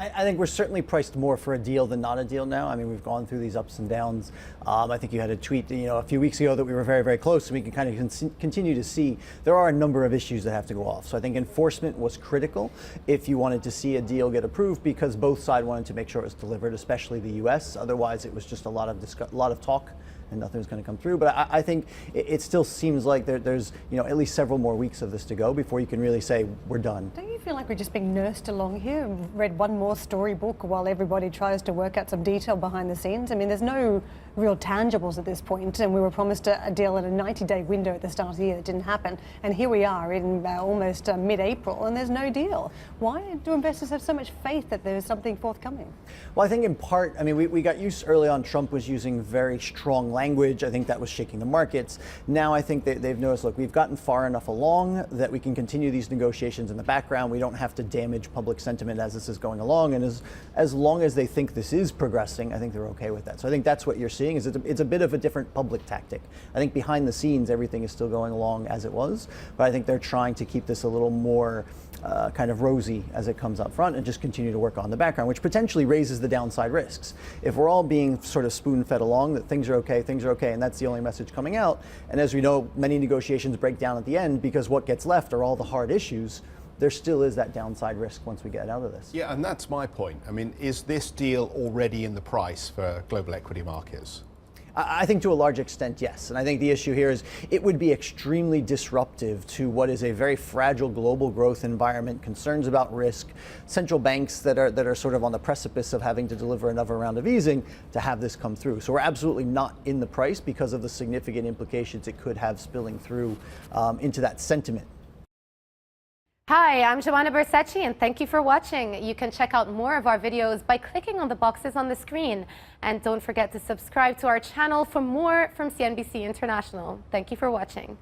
I think we're certainly priced more for a deal than not a deal now. I mean, we've gone through these ups and downs. I think you had a tweet, a few weeks ago that we were very, very close, and we can kind of continue to see there are a number of issues that have to go off. So I think enforcement was critical if you wanted to see a deal get approved, because both sides wanted to make sure it was delivered, especially the U.S. Otherwise, it was just a lot of talk, and nothing was going to come through. But I think it still seems like there's at least several more weeks of this to go before you can really say we're done. Don't you feel like we're just being nursed along here and read one more storybook while everybody tries to work out some detail behind the scenes? I mean, there's no real tangibles at this point, and we were promised a deal in a 90-day window at the start of the year that didn't happen, and here we are in almost mid-April and there's no deal. Why do investors have so much faith that there's something forthcoming? Well, I think in part, I mean, we got used early on, Trump was using very strong language. I think that was shaking the markets. Now I think they've noticed, look, we've gotten far enough along that we can continue these negotiations in the background. We don't have to damage public sentiment as this is going along, and as long as they think this is progressing, I think they're okay with that. So I think that's what you're seeing, is it's a bit of a different public tactic. I think behind the scenes everything is still going along as it was, but I think they're trying to keep this a little more kind of rosy as it comes up front and just continue to work on the background, which potentially raises the downside risks. If we're all being sort of spoon-fed along that things are okay, and that's the only message coming out, and as we know, many negotiations break down at the end because what gets left are all the hard issues, there still is that downside risk once we get out of this. Yeah, and that's my point. I mean, is this deal already in the price for global equity markets? I think to a large extent, yes. And I think the issue here is it would be extremely disruptive to what is a very fragile global growth environment, concerns about risk, central banks that are sort of on the precipice of having to deliver another round of easing to have this come through. So we're absolutely not in the price because of the significant implications it could have spilling through into that sentiment. Hi, I'm Joanna Bersecci, and thank you for watching. You can check out more of our videos by clicking on the boxes on the screen. And don't forget to subscribe to our channel for more from CNBC International. Thank you for watching.